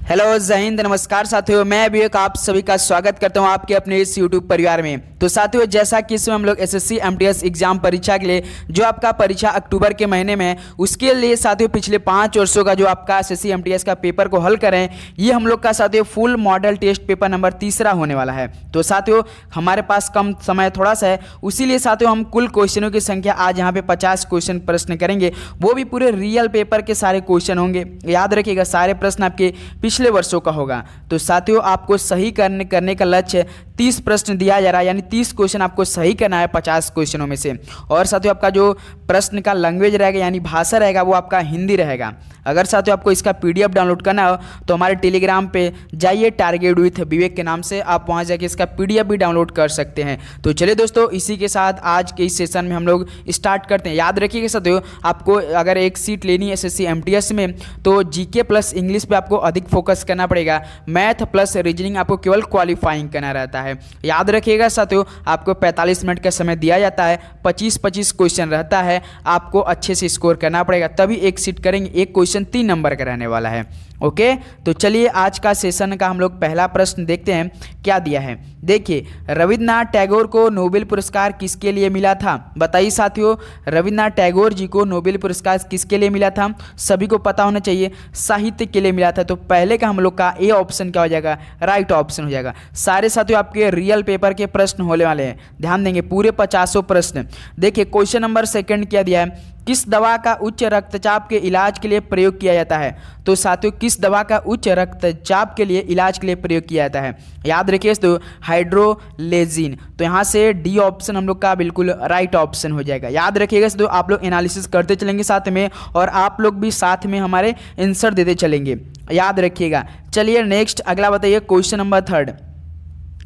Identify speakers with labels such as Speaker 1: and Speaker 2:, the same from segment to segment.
Speaker 1: Hello जय हिंद, नमस्कार साथियों। मैं विवेक आप सभी का स्वागत करता हूं आपके अपने इस यूट्यूब परिवार में। तो साथियों, जैसा कि इसमें हम लोग एसएससी एमटीएस एग्जाम परीक्षा के लिए जो आपका परीक्षा अक्टूबर के महीने में है उसके लिए साथियों पिछले 5 वर्षों का जो आपका एसएससी एमटीएस का पेपर को हल करें, ये हम लोग का साथियों full model test paper number 3 होने वाला है। तो साथियों हमारे पास कम समय थोड़ा सा है, उसीलिए साथियों हम कुल क्वेश्चनों की संख्या आज यहाँ पे 50 क्वेश्चन प्रश्न करेंगे, वो भी पूरे रियल पेपर के सारे क्वेश्चन होंगे। याद रखिएगा सारे प्रश्न आपके पिछले वर्षों का होगा। तो साथियों आपको सही करने का लक्ष्य 30 प्रश्न दिया जा रहा है, यानी 30 क्वेश्चन आपको सही करना है 50 क्वेश्चनों में से। और साथियों आपका जो प्रश्न का लैंग्वेज रहेगा यानी भाषा रहेगा वो आपका हिंदी रहेगा। अगर साथियों आपको इसका पीडीएफ डाउनलोड करना हो तो हमारे टेलीग्राम पे जाइए, टारगेट विथ विवेक के नाम से, आप वहाँ जाके इसका पीडीएफ भी डाउनलोड कर सकते हैं। तो चलिए दोस्तों, इसी के साथ आज के इस सेशन में हम लोग स्टार्ट करते हैं। याद रखिएगा साथियों, आपको अगर एक सीट लेनी है एसएससी एमटीएस में तो जीके प्लस इंग्लिश पे आपको अधिक फोकस करना पड़ेगा। मैथ प्लस रीजनिंग आपको केवल क्वालिफाइंग करना रहता है। याद रखिएगा साथियों, आपको 45 मिनट का समय दिया जाता है, 25-25 क्वेश्चन रहता है, आपको अच्छे से स्कोर करना पड़ेगा तभी एक सीट करेंगे। एक क्वेश्चन 3 नंबर का रहने वाला है। ओके, तो चलिए आज का सेशन का हम लोग पहला प्रश्न देखते हैं क्या दिया है। देखिए, रविन्द्रनाथ टैगोर को नोबेल पुरस्कार किसके लिए मिला था? बताइए साथियों, रविन्द्रनाथ टैगोर जी को नोबेल पुरस्कार किसके लिए मिला था? सभी को पता होना चाहिए, साहित्य के लिए मिला था। तो पहले का हम लोग का ए ऑप्शन क्या हो जाएगा? राइट ऑप्शन हो जाएगा। सारे साथियों आपके रियल पेपर के प्रश्न होने वाले हैं, ध्यान देंगे पूरे 50 प्रश्न। देखिए क्वेश्चन नंबर 2 क्या दिया है? किस दवा का उच्च रक्तचाप के इलाज के लिए प्रयोग किया जाता है? तो साथियों किस दवा का उच्च रक्तचाप के लिए इलाज के लिए प्रयोग किया जाता है? याद रखिए तो हाइड्रोलेजिन। तो यहाँ से डी ऑप्शन हम लोग का बिल्कुल राइट ऑप्शन हो जाएगा। याद रखिएगा तो आप लोग एनालिसिस करते चलेंगे साथ में, और आप लोग भी साथ में हमारे आंसर देते चलेंगे, याद रखिएगा। चलिए नेक्स्ट अगला बताइए, क्वेश्चन नंबर 3।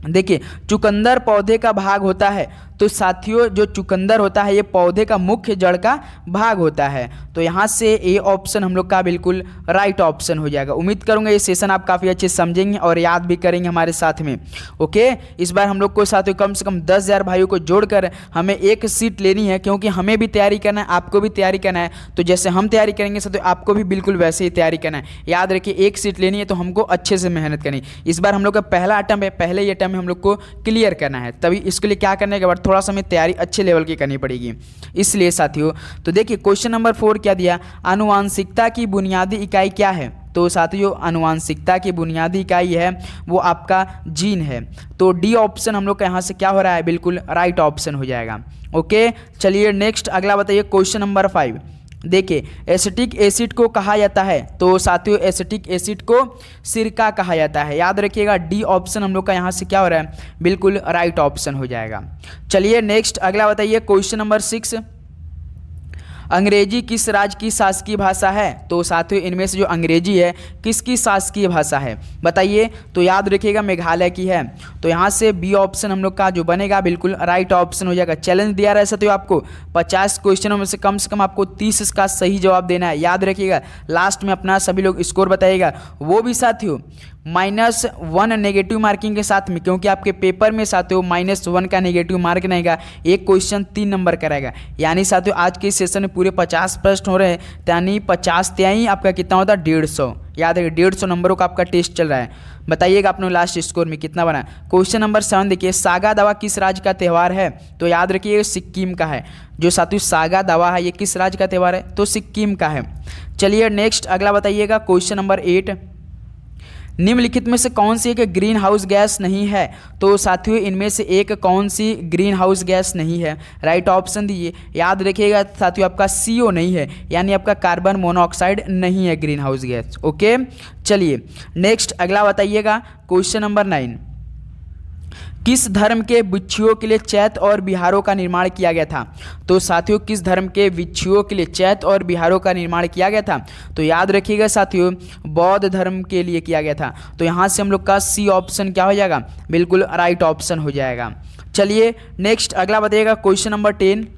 Speaker 1: देखिए, चुकंदर पौधे का भाग होता है। तो साथियों जो चुकंदर होता है ये पौधे का मुख्य जड़ का भाग होता है। तो यहाँ से ए ऑप्शन हम लोग का बिल्कुल राइट ऑप्शन हो जाएगा। उम्मीद करूँगा ये सेशन आप काफ़ी अच्छे समझेंगे और याद भी करेंगे हमारे साथ में। ओके, इस बार हम लोग को साथियों कम से कम 10,000 भाइयों को जोड़कर हमें एक सीट लेनी है, क्योंकि हमें भी तैयारी करना है, आपको भी तैयारी करना है। तो जैसे हम तैयारी करेंगे साथियों आपको भी बिल्कुल वैसे ही तैयारी करना है। याद रखिए एक सीट लेनी है तो हमको अच्छे से मेहनत करनी है। इस बार हम लोग का पहला अटेम्प्ट है, पहले ही अटेम्प्ट में हम लोग को क्लियर करना है, तभी इसके लिए क्या करने के बाद थोड़ा सा हमें तैयारी अच्छे लेवल की करनी पड़ेगी इसलिए साथियों। तो देखिए क्वेश्चन नंबर 4 क्या दिया? आनुवांशिकता की बुनियादी इकाई क्या है? तो साथियों आनुवांशिकता की बुनियादी इकाई है वो आपका जीन है। तो डी ऑप्शन हम लोग का यहाँ से क्या हो रहा है? बिल्कुल राइट ऑप्शन हो जाएगा। ओके, चलिए नेक्स्ट अगला बताइए, क्वेश्चन नंबर 5। देखिए, एसिटिक एसिड को कहा जाता है। तो साथियों एसिटिक एसिड को सिरका कहा जाता है। याद रखिएगा डी ऑप्शन हम लोग का यहाँ से क्या हो रहा है? बिल्कुल राइट ऑप्शन हो जाएगा। चलिए नेक्स्ट अगला बताइए, क्वेश्चन नंबर 6। अंग्रेजी किस राज्य की शासकीय भाषा है? तो साथियों इनमें से जो अंग्रेजी है किसकी शासकीय भाषा है बताइए? तो याद रखिएगा मेघालय की है। तो यहाँ से बी ऑप्शन हम लोग का जो बनेगा बिल्कुल राइट ऑप्शन हो जाएगा। चैलेंज दिया रहा है साथियों आपको 50 क्वेश्चनों में से कम आपको 30 का सही जवाब देना है। याद रखिएगा लास्ट में अपना सभी लोग स्कोर बताइएगा, वो भी साथियों -1 नेगेटिव मार्किंग के साथ में, क्योंकि आपके पेपर में साथियों -1 का नेगेटिव मार्क रहेगा। एक क्वेश्चन 3 नंबर का रहेगा। यानी साथियों आज के सेशन में पूरे 50 प्रश्न हो रहे हैं, यानी 50 त्याई आपका कितना होता है? 150। याद रखिए 150 नंबरों का आपका टेस्ट चल रहा है। बताइएगा अपने लास्ट स्कोर में कितना बना। क्वेश्चन नंबर 7 देखिए, सागा दावा किस राज्य का त्यौहार है? तो याद रखिए सिक्किम का है। जो साथियों सागा दावा है ये किस राज्य का त्यौहार है? तो सिक्किम का है। चलिए नेक्स्ट अगला बताइएगा, क्वेश्चन नंबर 8। निम्नलिखित में से कौन सी एक ग्रीन हाउस गैस नहीं है? तो साथियों इनमें से एक कौन सी ग्रीन हाउस गैस नहीं है? राइट ऑप्शन दीजिए। याद रखिएगा साथियों आपका CO नहीं है, यानी आपका कार्बन मोनोऑक्साइड नहीं है ग्रीन हाउस गैस। ओके, चलिए नेक्स्ट अगला बताइएगा, क्वेश्चन नंबर 9। किस धर्म के भिक्षुओं के लिए चैत्य और विहारों का निर्माण किया गया था? तो साथियों किस धर्म के भिक्षुओं के लिए चैत्य और विहारों का निर्माण किया गया था? तो याद रखिएगा साथियों बौद्ध धर्म के लिए किया गया था। तो यहाँ से हम लोग का सी ऑप्शन क्या हो जाएगा? बिल्कुल राइट ऑप्शन हो जाएगा। चलिए नेक्स्ट अगला बताइएगा, क्वेश्चन नंबर 10।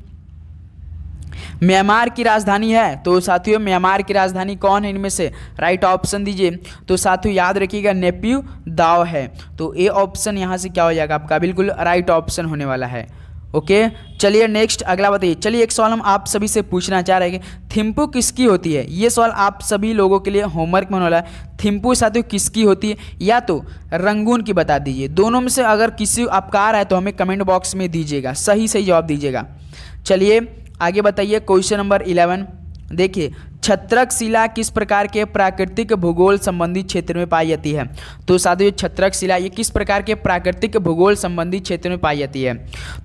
Speaker 1: म्यांमार की राजधानी है। तो साथियों म्यांमार की राजधानी कौन है इनमें से? राइट ऑप्शन दीजिए। तो साथियों याद रखिएगा नेपियू दाव है। तो ए ऑप्शन यहाँ से क्या हो जाएगा आपका? बिल्कुल राइट ऑप्शन होने वाला है। ओके, चलिए नेक्स्ट अगला बताइए। चलिए एक सवाल हम आप सभी से पूछना चाह रहे हैं कि थिम्पू किसकी होती है। ये सवाल आप सभी लोगों के लिए होमवर्क में होने वाला है। थिम्पू साथियों किसकी होती है, या तो रंगून की बता दीजिए। दोनों में से अगर किसी आपका आ रहा है तो हमें कमेंट बॉक्स में दीजिएगा, सही सही जवाब दीजिएगा। चलिए आगे बताइए क्वेश्चन नंबर 11। देखिए, छत्रक शिला किस प्रकार के प्राकृतिक भूगोल संबंधी क्षेत्र में पाई जाती है। तो साथियों छत्रक शिला ये किस प्रकार के प्राकृतिक भूगोल संबंधी क्षेत्र में पाई जाती है।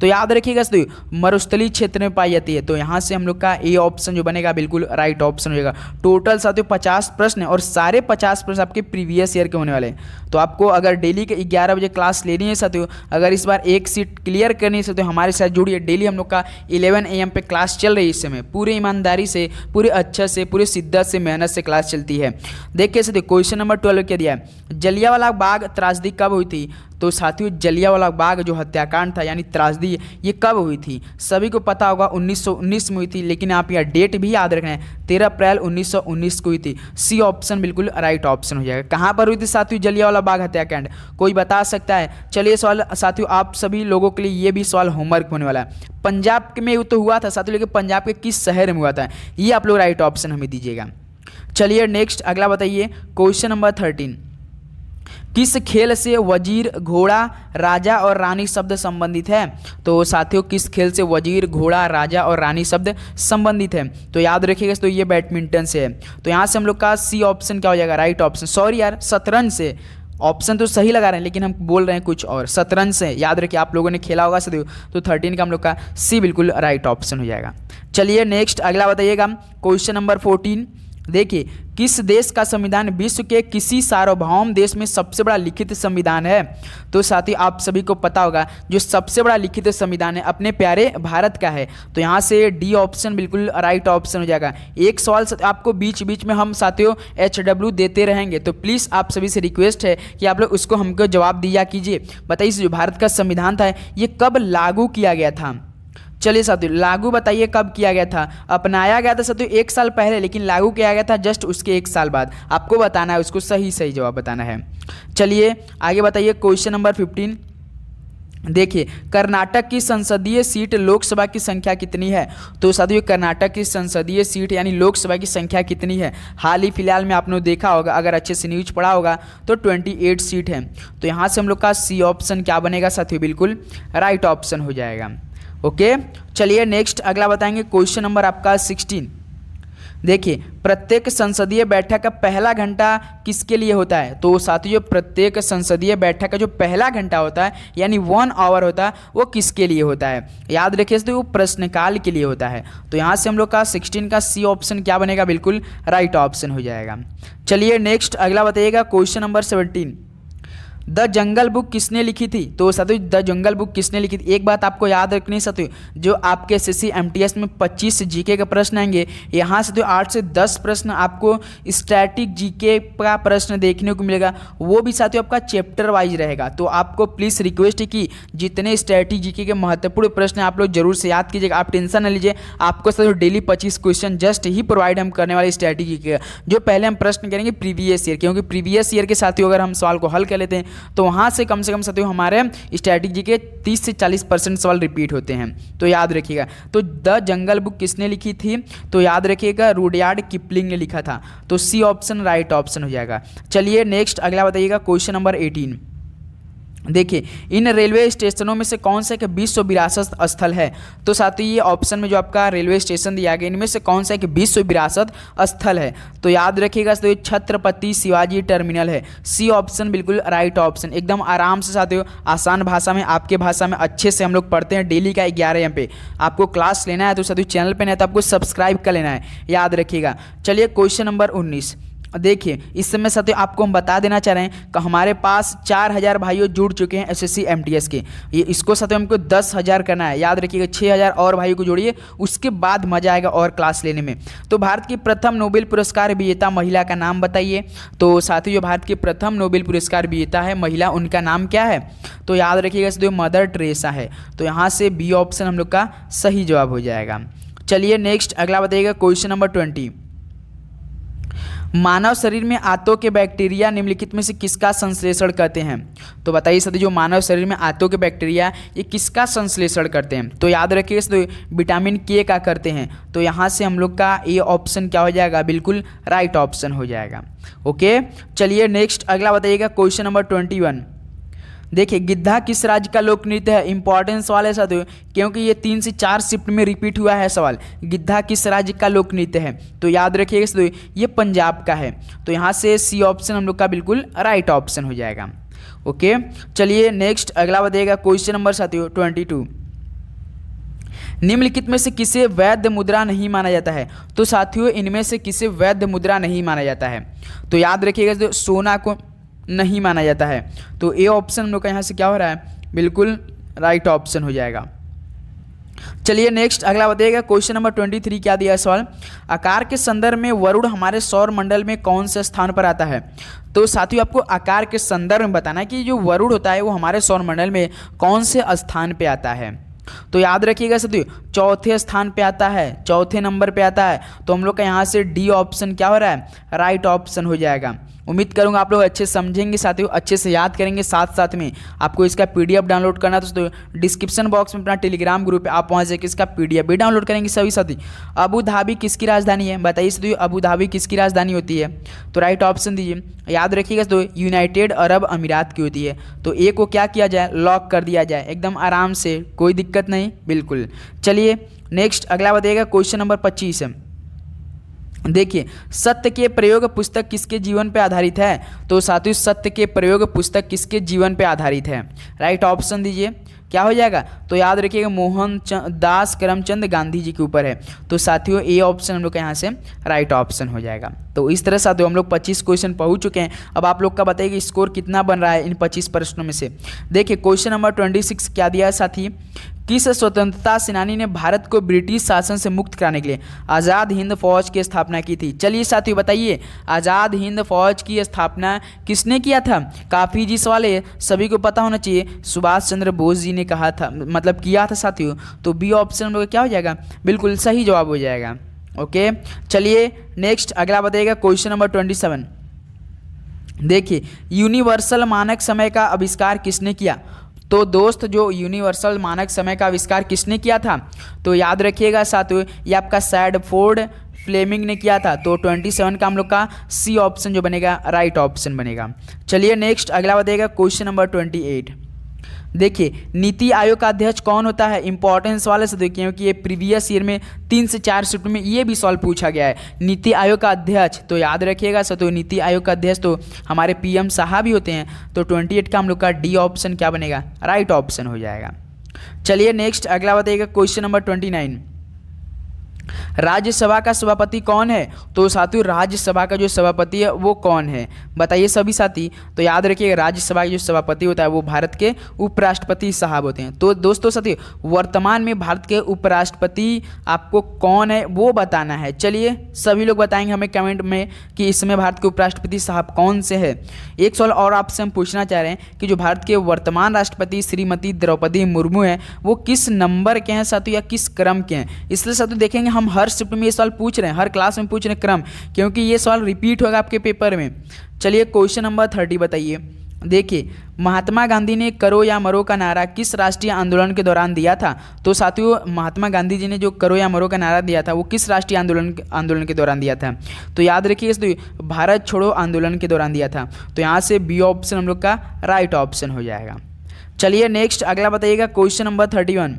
Speaker 1: तो याद रखिएगा साथियों मरुस्थलीय क्षेत्र में पाई जाती है। तो यहाँ से हम लोग का ए ऑप्शन जो बनेगा बिल्कुल राइट ऑप्शन हो जाएगा। टोटल साथियों 50 प्रश्न है और सारे 50 प्रश्न आपके प्रीवियस ईयर के होने वाले हैं। तो आपको अगर डेली के 11 बजे क्लास लेनी है साथियों, अगर इस बार एक सीट क्लियर करनी है साथियों, हमारे साथ जुड़िए। डेली हम लोग का 11 AM पे क्लास चल रही है इस समय, पूरी ईमानदारी से, पूरे अच्छे से, पूरी शिद्दत से, मेहनत से क्लास चलती है। देखिए साथियों क्वेश्चन नंबर 12 क्या दिया है, जलियांवाला बाग त्रासदी कब हुई थी। तो साथियों जलियांवाला बाग जो हत्याकांड था यानी त्रासदी, ये कब हुई थी। सभी को पता होगा 1919 में हुई थी, लेकिन आप यहाँ डेट भी याद रखना है, 13 अप्रैल 1919 को हुई थी। सी ऑप्शन बिल्कुल राइट ऑप्शन हो जाएगा। कहाँ पर हुई थी साथियों जलियांवाला बाग हत्याकांड, कोई बता सकता है। चलिए सवाल साथियों आप सभी लोगों के लिए ये भी सवाल होमवर्क होने वाला है। पंजाब में तो हुआ था साथियों, लेकिन पंजाब के किस शहर में हुआ था, ये आप लोग राइट ऑप्शन हमें दीजिएगा। चलिए नेक्स्ट अगला बताइए क्वेश्चन नंबर 13। किस खेल से वजीर, घोड़ा, राजा और रानी शब्द संबंधित है। तो साथियों किस खेल से वजीर, घोड़ा, राजा और रानी शब्द संबंधित है। तो याद रखिएगा तो ये बैडमिंटन से है। तो यहाँ से हम लोग का सी ऑप्शन क्या हो जाएगा राइट ऑप्शन। सॉरी यार, शतरंज से। ऑप्शन तो सही लगा रहे हैं लेकिन हम बोल रहे हैं कुछ और, शतरंज से। याद रखिए आप लोगों ने खेला होगा साथियों। तो 13 का हम लोग का सी बिल्कुल राइट ऑप्शन हो जाएगा। चलिए नेक्स्ट अगला बताइएगा क्वेश्चन नंबर 14। देखिए, किस देश का संविधान विश्व के किसी सार्वभौम देश में सबसे बड़ा लिखित संविधान है। तो साथ ही आप सभी को पता होगा जो सबसे बड़ा लिखित संविधान है अपने प्यारे भारत का है। तो यहाँ से डी ऑप्शन बिल्कुल राइट ऑप्शन हो जाएगा। एक सवाल आपको बीच बीच में हम साथियों HW देते रहेंगे, तो प्लीज़ आप सभी से रिक्वेस्ट है कि आप लोग उसको हमको जवाब दिया कीजिए। बताइए जो भारत का संविधान था ये कब लागू किया गया था। चलिए साथियों लागू बताइए कब किया गया था। अपनाया गया था साथियों 1 साल पहले, लेकिन लागू किया गया था जस्ट उसके 1 साल बाद। आपको बताना है, उसको सही सही जवाब बताना है। चलिए आगे बताइए क्वेश्चन नंबर 15। देखिए, कर्नाटक की संसदीय सीट लोकसभा की संख्या कितनी है। तो साथियों कर्नाटक की संसदीय सीट यानी लोकसभा की संख्या कितनी है। हाल ही फिलहाल में आपने देखा होगा, अगर अच्छे से न्यूज पढ़ा होगा तो 28 सीट है। तो यहाँ से हम लोग का सी ऑप्शन क्या बनेगा साथियों बिल्कुल राइट ऑप्शन हो जाएगा। ओके, चलिए नेक्स्ट अगला बताएंगे क्वेश्चन नंबर आपका 16। देखिए, प्रत्येक संसदीय बैठक का पहला घंटा किसके लिए होता है। तो साथियों प्रत्येक संसदीय बैठक का जो पहला घंटा होता है यानी 1 आवर होता है वो किसके लिए होता है। याद रखिए तो वो प्रश्नकाल के लिए होता है। तो यहाँ से हम लोग का 16 का सी ऑप्शन क्या बनेगा बिल्कुल राइट ऑप्शन हो जाएगा। चलिए नेक्स्ट अगला बताइएगा question number 17। The jungle book किसने लिखी थी। तो साथियों द जंगल बुक किसने लिखी थी। एक बात आपको याद रखनी है साथियों, जो आपके SSC MTS में 25 GK के प्रश्न आएंगे, यहाँ से 8 से 10 प्रश्न आपको स्टैटिक GK का प्रश्न देखने को मिलेगा। वो भी साथियों आपका चैप्टर वाइज रहेगा। तो आपको प्लीज़ रिक्वेस्ट है कि जितने स्टैटिक GK के महत्वपूर्ण प्रश्न आप लोग जरूर से याद कीजिएगा। आप टेंशन न लीजिए, आपको साथियों डेली 25 क्वेश्चन जस्ट ही प्रोवाइड हम करने वाले स्टैटिक GK का। जो पहले हम प्रश्न करेंगे प्रीवियस ईयर, क्योंकि प्रीवियस ईयर के साथियों अगर हम सवाल को हल कर लेते हैं तो वहाँ से कम साथियों हमारे स्ट्रैटेजी के 30 से 40% सवाल रिपीट होते हैं। तो याद रखिएगा। तो द जंगल बुक किसने लिखी थी। तो याद रखिएगा रुडयार्ड किपलिंग ने लिखा था। तो सी ऑप्शन राइट ऑप्शन हो जाएगा। चलिए नेक्स्ट अगला बताइएगा क्वेश्चन नंबर 18। देखिए, इन रेलवे स्टेशनों में से कौन सा एक विश्व विरासत स्थल है। तो साथ ही ये ऑप्शन में जो आपका रेलवे स्टेशन दिया गया इनमें से कौन सा एक विश्व विरासत स्थल है। तो याद रखिएगा तो छत्रपति शिवाजी टर्मिनल है। सी ऑप्शन बिल्कुल राइट ऑप्शन। एकदम आराम से साथियों आसान भाषा में आपके भाषा में अच्छे से हम लोग पढ़ते हैं डेली का 11 AM पे। आपको क्लास लेना है तो साथियों चैनल पर नहीं है तो आपको सब्सक्राइब कर लेना है, याद रखिएगा। चलिए क्वेश्चन नंबर 19। देखिए, इस समय साथियों आपको हम बता देना चाह रहे हैं कि हमारे पास 4000 भाइयों जुड़ चुके हैं SSC MTS के। ये इसको साथियों हमको 10,000 करना है। याद रखिएगा 6000 और भाइयों को जोड़िए, उसके बाद मजा आएगा और क्लास लेने में। तो भारत की प्रथम नोबेल पुरस्कार विजेता महिला का नाम बताइए। तो साथियों जो भारत की प्रथम नोबेल पुरस्कार विजेता है महिला, उनका नाम क्या है। तो याद रखिएगा साथियों मदर टेरेसा है। तो यहाँ से बी ऑप्शन हम लोग का सही जवाब हो जाएगा। चलिए नेक्स्ट अगला बताइएगा क्वेश्चन नंबर 20। मानव शरीर में आंतों के बैक्टीरिया निम्नलिखित में से किसका संश्लेषण करते हैं? तो बताइए साथियों, जो मानव शरीर में आंतों के बैक्टीरिया ये किसका संश्लेषण करते हैं? तो याद रखिए साथियों, विटामिन के का करते हैं। तो यहाँ से हम लोग का ये ऑप्शन क्या हो जाएगा? बिल्कुल राइट ऑप्शन हो जाएगा। ओके, चलिए नेक्स्ट अगला बताइएगा क्वेश्चन नंबर 21। देखिए, गिद्धा किस राज्य का लोक नृत्य है? इंपॉर्टेंस वाले साथियों, क्योंकि ये 3 से 4 शिफ्ट में रिपीट हुआ है सवाल। गिद्धा किस राज्य का लोक नृत्य है? तो याद रखिएगा साथियों, ये पंजाब का है। तो यहाँ से सी ऑप्शन हम लोग का बिल्कुल राइट ऑप्शन हो जाएगा। ओके, चलिए नेक्स्ट अगला बताइएगा क्वेश्चन नंबर साथियों 22। निम्नलिखित में से किसे वैध मुद्रा नहीं माना जाता है? तो साथियों, इनमें से किसे वैध मुद्रा नहीं माना जाता है? तो याद रखिएगा, सोना को नहीं माना जाता है। तो ए ऑप्शन हम लोग का यहाँ से क्या हो रहा है? बिल्कुल राइट ऑप्शन हो जाएगा। चलिए नेक्स्ट अगला बताइएगा क्वेश्चन नंबर 23। क्या दिया है सवाल? आकार के संदर्भ में वरुण हमारे सौर मंडल में कौन से स्थान पर आता है? तो साथियों, आपको आकार के संदर्भ में बताना है कि जो वरुण होता है वो हमारे सौर मंडल में कौन से स्थान पे आता है। तो याद रखिएगा साथियों, चौथे स्थान पे आता है, चौथे नंबर पे आता है। तो हम लोग का यहाँ से डी ऑप्शन क्या हो रहा है? राइट ऑप्शन हो जाएगा। उम्मीद करूंगा आप लोग अच्छे समझेंगे साथियों, अच्छे से याद करेंगे। साथ साथ में आपको इसका पीडीएफ डाउनलोड करना है तो डिस्क्रिप्शन बॉक्स में अपना टेलीग्राम ग्रुप है, आप वहां से इसका पीडीएफ भी डाउनलोड करेंगे सभी साथी। अबू धाबी किसकी राजधानी है? बताइए साथियों, अबू धाबी किसकी राजधानी होती है? तो राइट ऑप्शन दीजिए। याद रखिएगा तो यूनाइटेड अरब अमीरात की होती है। तो ए को क्या किया जाए? लॉक कर दिया जाए एकदम आराम से, कोई दिक्कत नहीं, बिल्कुल। चलिए नेक्स्ट अगला बताइएगा क्वेश्चन नंबर 25। देखिए, सत्य के प्रयोग पुस्तक किसके जीवन पर आधारित है? तो साथियों, सत्य के प्रयोग पुस्तक किसके जीवन पर आधारित है? राइट ऑप्शन दीजिए, क्या हो जाएगा? तो याद रखिएगा, मोहन दास करमचंद गांधी जी के ऊपर है। तो साथियों, ए ऑप्शन हम लोग का यहाँ से राइट ऑप्शन हो जाएगा। तो इस तरह साथियों हम लोग 25 क्वेश्चन पहुँच चुके हैं। अब आप लोग का बताइए स्कोर कितना बन रहा है इन 25 प्रश्नों में से। देखिए, क्वेश्चन नंबर 26 क्या दिया है साथी? किस स्वतंत्रता सेनानी ने भारत को ब्रिटिश शासन से मुक्त कराने के लिए आज़ाद हिंद फौज की स्थापना की थी? चलिए साथियों बताइए, आज़ाद हिंद फौज की स्थापना किसने किया था? काफ़ी जी सवाल है, सभी को पता होना चाहिए। सुभाष चंद्र बोस जी ने कहा था, मतलब किया था साथियों। तो बी ऑप्शन हम लोग क्या हो जाएगा? बिल्कुल सही जवाब हो जाएगा। ओके, चलिए नेक्स्ट अगला बताइएगा क्वेश्चन नंबर 27। देखिए, यूनिवर्सल मानक समय का आविष्कार किसने किया? तो दोस्त, जो यूनिवर्सल मानक समय का आविष्कार किसने किया था? तो याद रखिएगा साथियों, ये आपका सैडफोर्ड फ्लेमिंग ने किया था। तो 27 का हम लोग का सी ऑप्शन जो बनेगा राइट ऑप्शन बनेगा। चलिए नेक्स्ट अगला बताइएगा क्वेश्चन नंबर 28। देखिए, नीति आयोग का अध्यक्ष कौन होता है? इंपॉर्टेंस वाले से देखिए, क्योंकि ये प्रीवियस ईयर में 3 से 4 शिफ्ट में ये भी सवाल पूछा गया है। नीति आयोग का अध्यक्ष, तो याद रखिएगा तो नीति आयोग का अध्यक्ष तो हमारे पीएम साहब ही होते हैं। तो 28 का हम लोग का डी ऑप्शन क्या बनेगा? राइट ऑप्शन हो जाएगा। चलिए नेक्स्ट अगला बताइएगा क्वेश्चन नंबर 29। राज्यसभा का सभापति कौन है? तो साथियों, राज्यसभा का जो सभापति है वो कौन है? बताइए सभी साथी। तो याद रखिएगा, राज्यसभा का जो सभापति होता है वो भारत के उपराष्ट्रपति साहब होते हैं। तो दोस्तों साथी, वर्तमान में भारत के उपराष्ट्रपति आपको कौन है वो बताना है। चलिए सभी लोग बताएंगे हमें कमेंट में कि इस समय भारत के उपराष्ट्रपति साहब कौन से है। एक सवाल और आपसे हम पूछना चाह रहे हैं कि जो भारत के वर्तमान राष्ट्रपति श्रीमती द्रौपदी मुर्मू हैं वो किस नंबर के हैं साथियों, या किस क्रम के हैं? इसलिए साथियों देखेंगे, हम हर शिफ्ट में ये सवाल पूछ रहे हैं, हर क्लास में पूछ रहे हैं क्रम, क्योंकि ये सवाल रिपीट होगा आपके पेपर में। चलिए क्वेश्चन नंबर 30 बताइए। देखिए, महात्मा गांधी ने करो या मरो का नारा किस राष्ट्रीय आंदोलन के दौरान दिया था? तो साथियों, महात्मा गांधी जी ने जो करो या मरो का नारा दिया था वो किस राष्ट्रीय आंदोलन के दौरान दिया था? तो याद रखिए, भारत छोड़ो आंदोलन के दौरान दिया था। तो यहाँ से बी ऑप्शन हम लोग का राइट ऑप्शन हो जाएगा। चलिए नेक्स्ट अगला बताइएगा क्वेश्चन नंबर 31।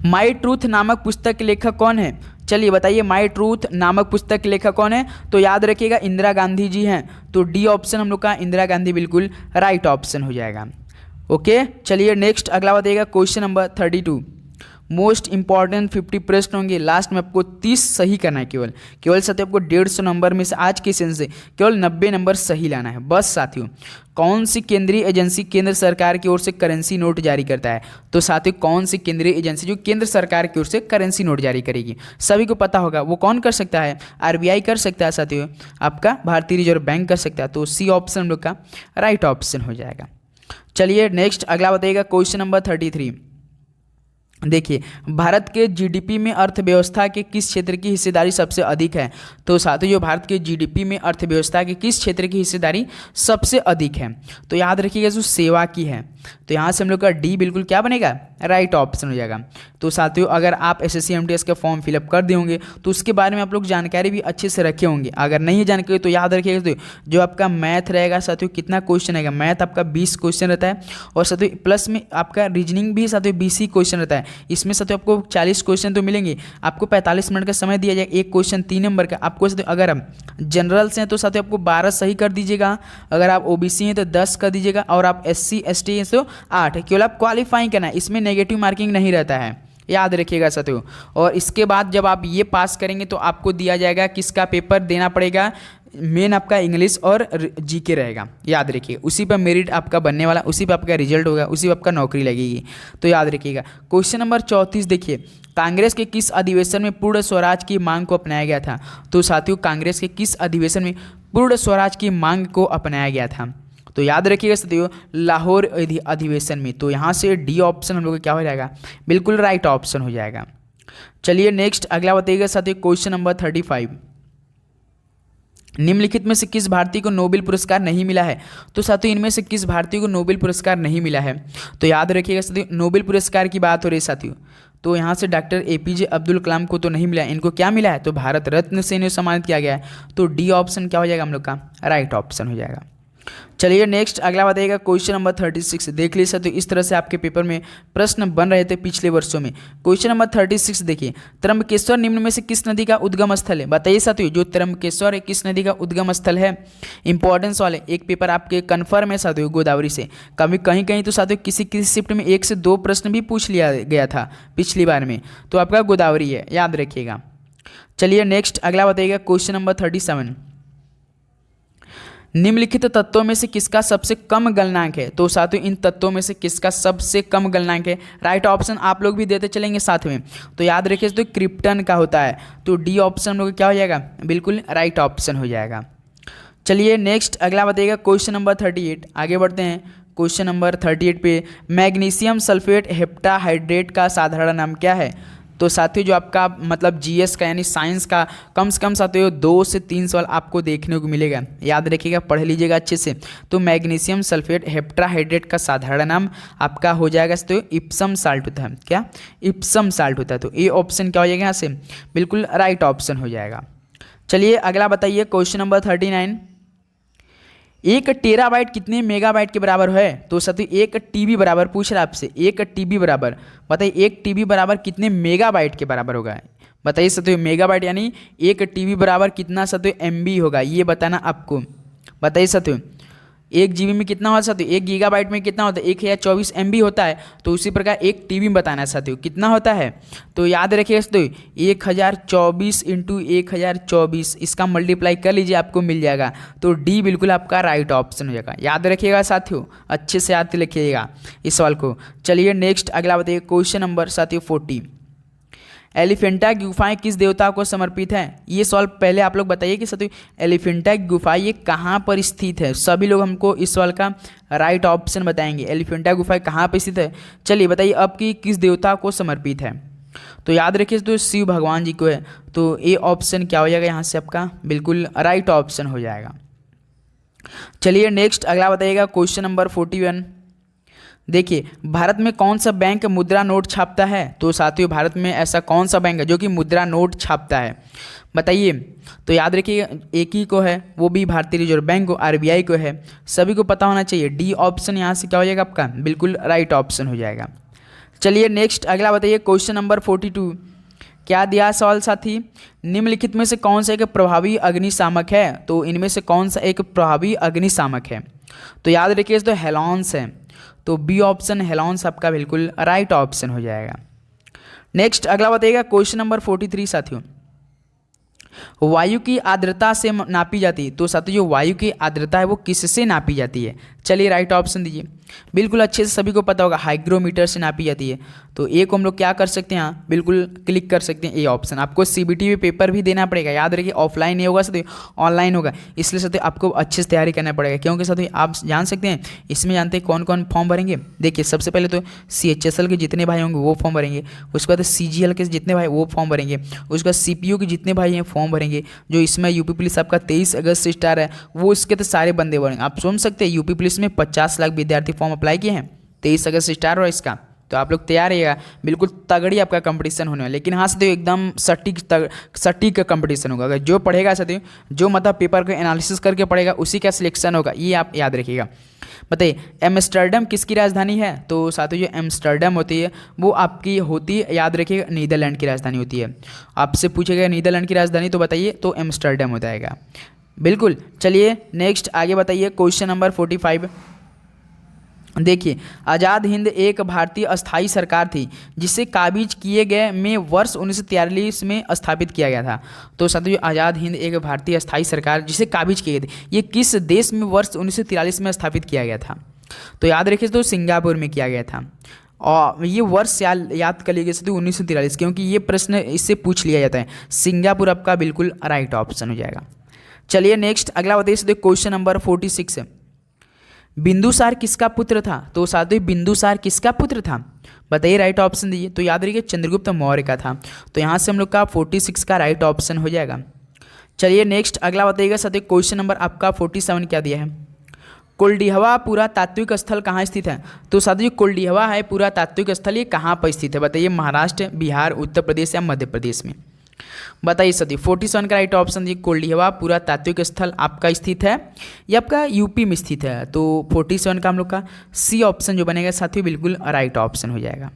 Speaker 1: माई ट्रूथ नामक पुस्तक के लेखक कौन है? चलिए बताइए, माई ट्रूथ नामक पुस्तक के लेखक कौन है? तो याद रखिएगा, इंदिरा गांधी जी हैं। तो डी ऑप्शन हम लोग का इंदिरा गांधी बिल्कुल राइट ऑप्शन हो जाएगा। ओके, चलिए नेक्स्ट अगला बताइएगा क्वेश्चन नंबर 32। मोस्ट इंपॉर्टेंट 50 प्रश्न होंगे, लास्ट में आपको 30 सही करना है। केवल साथियों आपको 150 नंबर में से आज के सेशन से केवल 90 नंबर सही लाना है बस। साथियों, कौन सी केंद्रीय एजेंसी केंद्र सरकार की ओर से करेंसी नोट जारी करता है? तो साथियों, कौन सी केंद्रीय एजेंसी जो केंद्र सरकार की ओर से करेंसी नोट जारी करेगी? सभी को पता होगा, वो कौन कर सकता है? आरबीआई कर सकता है साथियों, आपका भारतीय रिजर्व बैंक कर सकता है। तो सी ऑप्शन हम लोग का राइट ऑप्शन हो जाएगा। चलिए नेक्स्ट अगला बताइएगा क्वेश्चन नंबर 33। देखिए, भारत के जीडीपी में अर्थव्यवस्था के किस क्षेत्र की हिस्सेदारी सबसे अधिक है? तो साथियों, जो भारत के जीडीपी में अर्थव्यवस्था के किस क्षेत्र की हिस्सेदारी सबसे अधिक है? तो याद रखिएगा, जो सेवा की है। तो यहाँ से हम लोग का डी बिल्कुल क्या बनेगा? राइट ऑप्शन हो जाएगा। तो साथियों, अगर आप एसएससी एमटीएस का फॉर्म फिलअप कर दिए होंगे तो उसके बारे में आप लोग जानकारी भी अच्छे से रखे होंगे। अगर नहीं जानकारी तो याद रखिएगा, तो जो आपका मैथ रहेगा साथियों, कितना क्वेश्चन रहेगा? मैथ आपका 20 क्वेश्चन रहता है, और साथियों प्लस में आपका रीजनिंग भी साथियों 20 ही क्वेश्चन रहता है। इसमें साथियों आपको 40 क्वेश्चन तो मिलेंगे, आपको 45 मिनट का समय दिया जाएगा, एक क्वेश्चन 3 नंबर का। आपको साथियों अगर हम जनरल से हैं तो साथियों आपको 12 सही कर दीजिएगा, अगर आप ओबीसी हैं तो 10 कर दीजिएगा, और आप एससी एसटी हैं तो 8। केवल आप क्वालिफाइंग करना है, इसमें नेगेटिव मार्किंग नहीं रहता है, याद रखिएगा साथियों। और इसके बाद जब आप ये पास करेंगे तो आपको दिया जाएगा किसका पेपर देना पड़ेगा? मेन आपका इंग्लिश और जीके रहेगा, याद रखिए। उसी पर मेरिट आपका बनने वाला, उसी पर आपका रिजल्ट होगा, उसी पर आपका नौकरी लगेगी, तो याद रखिएगा। क्वेश्चन नंबर 34 देखिए, कांग्रेस के किस अधिवेशन में पूर्ण स्वराज की मांग को अपनाया गया था? तो साथियों, कांग्रेस के किस अधिवेशन में पूर्ण स्वराज की मांग को अपनाया गया था? तो याद रखिएगा साथियों, लाहौर अधिवेशन में। तो यहाँ से डी ऑप्शन हम लोग का क्या हो जाएगा? बिल्कुल राइट ऑप्शन हो जाएगा। चलिए नेक्स्ट अगला बताइएगा साथियों, क्वेश्चन नंबर 35, निम्नलिखित में से किस भारतीय को नोबेल पुरस्कार नहीं मिला है? तो साथियों, इनमें से किस भारतीय को नोबेल पुरस्कार नहीं मिला है? तो याद रखिएगा साथियों, नोबेल पुरस्कार की बात हो रही है साथियों, तो यहाँ से डॉक्टर एपीजे अब्दुल कलाम को तो नहीं मिला है, इनको क्या मिला है? तो भारत रत्न से इन्हें सम्मानित किया गया है। तो डी ऑप्शन क्या हो जाएगा हम लोग का? राइट ऑप्शन हो जाएगा। चलिए नेक्स्ट अगला बताइएगा, क्वेश्चन नंबर 36 देख लीजिए। तो इस तरह से आपके पेपर में प्रश्न बन रहे थे पिछले वर्षों में। क्वेश्चन नंबर 36 देखिए, त्र्यंबकेश्वर निम्न में से किस नदी का उद्गम स्थल है? बताइए साथियों, जो त्र्यंबकेश्वर है किस नदी का उद्गम स्थल है? इंपॉर्टेंस वाले एक पेपर आपके कन्फर्म है साथियों, गोदावरी से। कभी कहीं कहीं तो साथियों किसी किसी शिफ्ट में 1 से 2 प्रश्न भी पूछ लिया गया था पिछली बार में, तो आपका गोदावरी है, याद रखिएगा। चलिए नेक्स्ट अगला बताइएगा, क्वेश्चन नंबर 37, निम्नलिखित तत्वों में से किसका सबसे कम गलनांक है? तो साथियों, इन तत्वों में से किसका सबसे कम गलनांक है? राइट ऑप्शन आप लोग भी देते चलेंगे साथ में। तो याद रखिए तो क्रिप्टन का होता है, तो डी ऑप्शन हम लोग क्या हो जाएगा? बिल्कुल राइट ऑप्शन हो जाएगा। चलिए नेक्स्ट अगला बताइएगा, क्वेश्चन नंबर 38 आगे बढ़ते हैं। क्वेश्चन नंबर 38 पे, मैग्नीशियम सल्फेट हेप्टाहाइड्रेट का साधारण नाम क्या है? तो साथियों, जो आपका मतलब जीएस का यानी साइंस का कम से कम साथियों 2 से 3 सवाल आपको देखने को मिलेगा, याद रखिएगा, पढ़ लीजिएगा अच्छे से। तो मैग्नीशियम सल्फेट हेप्टाहाइड्रेट का साधारण नाम आपका हो जाएगा साथियों इप्सम साल्ट होता है। क्या? इप्सम साल्ट होता है। तो ए ऑप्शन क्या हो जाएगा यहाँ से? बिल्कुल राइट ऑप्शन हो जाएगा। चलिए अगला बताइए, क्वेश्चन नंबर 39, 1 टेराबाइट कितने मेगाबाइट के बराबर है? तो साथियों 1 टीबी बराबर पूछ रहा है आपसे, 1 टीबी बराबर, बताइए 1 टीबी बराबर कितने मेगाबाइट के बराबर होगा? बताइए साथियों, मेगाबाइट यानी 1 टीबी बराबर कितना साथियों एमबी होगा, ये बताना आपको। बताइए साथियों, 1 जीबी में कितना होता है साथियों? 1 गीगाबाइट में कितना होता है? 1024 एमबी होता है। तो उसी प्रकार 1 टीबी में बताना है साथियों कितना होता है। तो याद रखिए साथियों 1024 इंटू 1024, इसका मल्टीप्लाई कर लीजिए, आपको मिल जाएगा। तो डी बिल्कुल आपका राइट ऑप्शन हो जाएगा, याद रखिएगा साथियों, अच्छे से याद लिखिएगा इस सवाल को। चलिए नेक्स्ट अगला बताइए, क्वेश्चन नंबर साथियों 40, एलिफेंटा की गुफाएं किस देवता को समर्पित है? ये सवाल पहले आप लोग बताइए कि साथियों एलिफेंटा की गुफा ये कहाँ पर स्थित है? सभी लोग हमको इस सवाल का राइट ऑप्शन बताएंगे, एलिफेंटा गुफा कहाँ पर स्थित है। चलिए बताइए अब कि किस देवता को समर्पित है? तो याद रखिए तो शिव भगवान जी को है। तो ए ऑप्शन क्या हो जाएगा यहाँ से आपका? बिल्कुल राइट ऑप्शन हो जाएगा। चलिए नेक्स्ट अगला बताइएगा, क्वेश्चन नंबर 41, देखिए भारत में कौन सा बैंक मुद्रा नोट छापता है? तो साथियों भारत में ऐसा कौन सा बैंक है जो कि मुद्रा नोट छापता है? बताइए। तो याद रखिए एक ही को है, वो भी भारतीय रिजर्व बैंक को, आरबीआई को है, सभी को पता होना चाहिए। डी ऑप्शन यहाँ से क्या हो जाएगा आपका? बिल्कुल राइट ऑप्शन हो जाएगा। चलिए नेक्स्ट अगला बताइए, क्वेश्चन नंबर 42, क्या दिया सवाल साथी? निम्नलिखित में से कौन सा एक प्रभावी अग्निशामक है? तो इनमें से कौन सा एक प्रभावी अग्निशामक है? तो याद रखिए तो हेलॉन्स है। तो बी ऑप्शन हेलॉन्स आपका बिल्कुल राइट ऑप्शन हो जाएगा। नेक्स्ट अगला बताइएगा, क्वेश्चन नंबर 43 साथियों, वायु की आर्द्रता से नापी जाती है। तो साथियों जो वायु की आर्द्रता है वो किससे नापी जाती है? चलिए राइट ऑप्शन दीजिए। बिल्कुल अच्छे से सभी को पता होगा हाइग्रोमीटर से नापी जाती है। तो ए को हम लोग क्या कर सकते हैं, यहाँ बिल्कुल क्लिक कर सकते हैं ए ऑप्शन। आपको सीबीटी में पेपर भी देना पड़ेगा, याद रखिए ऑफलाइन नहीं होगा साथियों, ऑनलाइन होगा, इसलिए साथियों आपको अच्छे से तैयारी करना पड़ेगा। क्योंकि साथियों आप जान सकते हैं इसमें जानते हैं कौन कौन फॉर्म भरेंगे। देखिए सबसे पहले तो CHSL के जितने भाई होंगे वो फॉर्म भरेंगे, उसके बाद CGL के जितने भाई वो फॉर्म भरेंगे, उसके बाद CPU के जितने भाई हैं फॉर्म भरेंगे। जो इसमें यूपी पुलिस आपका 23 अगस्त से स्टार्ट है वो इसके तो सारे बंदे भरेंगे। आप समझ सकते हैं यूपी पुलिस में 50 लाख विद्यार्थी फॉर्म अप्लाई किए हैं, 23 अगस्त से स्टार्ट हो रहा है इसका। तो आप लोग तैयार रहिएगा, बिल्कुल तगड़ी आपका कंपटीशन होने वाला है। लेकिन हाँ साथियों एकदम सटीक कंपटीशन होगा। अगर जो पढ़ेगा साथियों, जो मतलब पेपर को एनालिसिस करके पढ़ेगा उसी का सिलेक्शन होगा, ये आप याद रखिएगा। बताइए एम्स्टर्डम किसकी राजधानी है? तो साथियों जो एम्स्टर्डम होती है वो आपकी होती है, याद रखिएगा, नीदरलैंड की राजधानी होती है। आपसे पूछेगा नीदरलैंड की राजधानी तो बताइए, तो एम्स्टर्डम हो जाएगा। बिल्कुल, चलिए नेक्स्ट आगे बताइए क्वेश्चन नंबर 45। देखिए आज़ाद हिंद एक भारतीय अस्थाई सरकार थी जिसे काबिज किए गए में वर्ष 1943 में स्थापित किया गया था। तो साथियों आज़ाद हिंद एक भारतीय अस्थाई सरकार जिसे काबिज किए गए थे, ये किस देश में वर्ष 1943 में स्थापित किया गया था? तो याद रखिए तो सिंगापुर में किया गया था। और ये वर्ष याद कर लीजिए साथियों 1943, क्योंकि ये प्रश्न इससे पूछ लिया जाता है। सिंगापुर आपका बिल्कुल राइट ऑप्शन हो जाएगा। चलिए नेक्स्ट अगला बताइए साथियों क्वेश्चन नंबर 46। बिंदुसार किसका पुत्र था? तो साथियों बिंदुसार किसका पुत्र था बताइए, राइट ऑप्शन दीजिए। तो याद रखिए चंद्रगुप्त मौर्य का था। तो यहाँ से हम लोग का 46 का राइट ऑप्शन हो जाएगा। चलिए नेक्स्ट अगला बताइएगा साथियों क्वेश्चन नंबर आपका 47 क्या दिया है? कोल्डिहवा पुरातात्विक स्थल कहाँ स्थित है? तो साथियों कोल्डिहवा है पुरातात्विक स्थल, ये कहाँ पर स्थित है बताइए? महाराष्ट्र, बिहार, उत्तर प्रदेश या मध्य प्रदेश में? बताइए साथियों 47 का राइट ऑप्शन दिए। कोल्डिहवा पुरातात्विक स्थल आपका स्थित है, ये आपका यूपी में स्थित है। तो 47 का हम लोग का सी ऑप्शन जो बनेगा साथियों बिल्कुल राइट ऑप्शन हो जाएगा।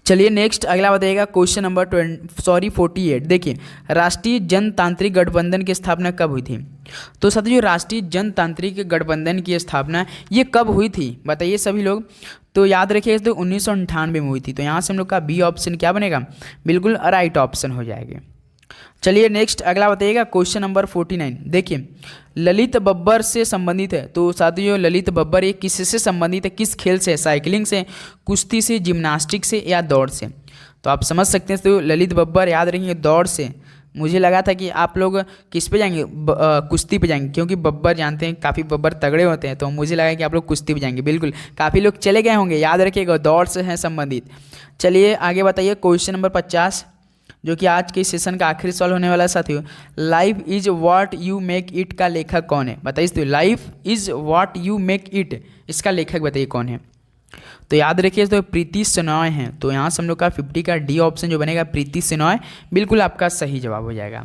Speaker 1: चलिए नेक्स्ट अगला बताइएगा क्वेश्चन नंबर 48। देखिए राष्ट्रीय जनतांत्रिक गठबंधन की स्थापना कब हुई थी? तो साथियों राष्ट्रीय जनतांत्रिक गठबंधन की स्थापना ये कब हुई थी बताइए सभी लोग? तो याद रखिए तो 1998 में हुई थी। तो यहाँ से हम लोग का बी ऑप्शन क्या बनेगा? बिल्कुल राइट ऑप्शन हो जाएगा। चलिए नेक्स्ट अगला बताइएगा क्वेश्चन नंबर 49। देखिए ललित बब्बर से संबंधित है। तो साथियों ललित बब्बर ये किससे संबंधित है, किस खेल से? साइकिलिंग से, कुश्ती से, जिम्नास्टिक से या दौड़ से? तो आप समझ सकते हैं तो ललित बब्बर याद रखेंगे दौड़ से। मुझे लगा था कि आप लोग किस पे जाएंगे, कुश्ती पे जाएंगे, क्योंकि बब्बर जानते हैं काफ़ी बब्बर तगड़े होते हैं। तो मुझे लगा कि आप लोग कुश्ती पे जाएंगे। बिल्कुल काफ़ी लोग चले गए होंगे, याद रखिएगा दौड़ से हैं संबंधित। चलिए आगे बताइए क्वेश्चन नंबर 50 जो कि आज के सेशन का आखिरी सवाल होने वाला है साथियों। Life is what you make it का लेखक कौन है बताइए? Life is what you make it, इसका लेखक बताइए कौन है? तो याद रखिए तो प्रीति सेनॉय हैं। तो यहाँ से हम लोग का 50 का डी ऑप्शन जो बनेगा प्रीति सेनॉय बिल्कुल आपका सही जवाब हो जाएगा।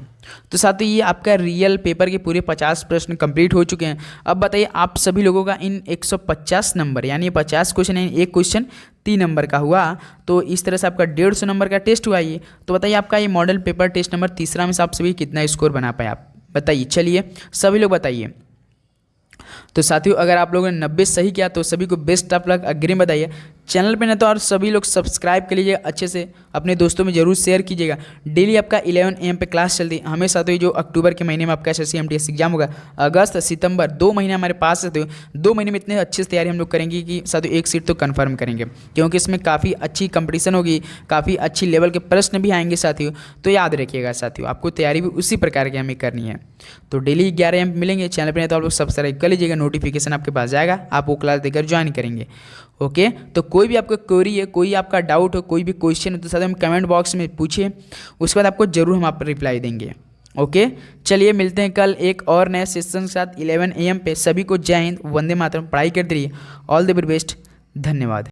Speaker 1: तो साथ ही ये आपका रियल पेपर के पूरे 50 प्रश्न कंप्लीट हो चुके हैं। अब बताइए आप सभी लोगों का इन 150 नंबर यानी 50 क्वेश्चन यानी एक क्वेश्चन 3 नंबर का हुआ। तो इस तरह से आपका 150 नंबर का टेस्ट हुआ ये। तो बताइए आपका ये मॉडल पेपर टेस्ट नंबर 3 में से आप सभी कितना स्कोर बना पाए आप बताइए? चलिए सभी लोग बताइए। तो साथियों अगर आप लोगों ने 90 सही किया तो सभी को बेस्ट ऑफ लक अग्रिम बताइए। चैनल पे न तो और सभी लोग सब्सक्राइब कर लीजिएगा, अच्छे से अपने दोस्तों में जरूर शेयर कीजिएगा। डेली आपका 11 AM पे क्लास चलती है। हमें साथियों जो अक्टूबर के महीने में आपका SSC MTS एग्जाम होगा, अगस्त सितंबर 2 महीने हमारे पास है। 2 महीने में इतने अच्छे से तैयारी हम लोग करेंगे कि साथियों एक सीट तो कन्फर्म करेंगे, क्योंकि इसमें काफ़ी अच्छी कंपटीशन होगी, काफ़ी अच्छी लेवल के प्रश्न भी आएंगे साथियों। तो याद रखिएगा साथियों आपको तैयारी भी उसी प्रकार की हमें करनी है। तो डेली 11 AM मिलेंगे। चैनल पर नहीं तो आप लोग सब्सक्राइब कर लीजिएगा, नोटिफिकेशन आपके पास जाएगा, आप वो क्लास देकर ज्वाइन करेंगे। ओके तो कोई भी आपका क्वेरी है, कोई आपका डाउट हो, कोई भी क्वेश्चन है तो साथ हम कमेंट बॉक्स में पूछिए, उसके बाद आपको जरूर हम आप रिप्लाई देंगे। ओके चलिए मिलते हैं कल एक और नए सेशन के साथ 11 AM पे। सभी को जय हिंद, वंदे मातरम, पढ़ाई करते रहिए। ऑल द वेरी बेस्ट, धन्यवाद।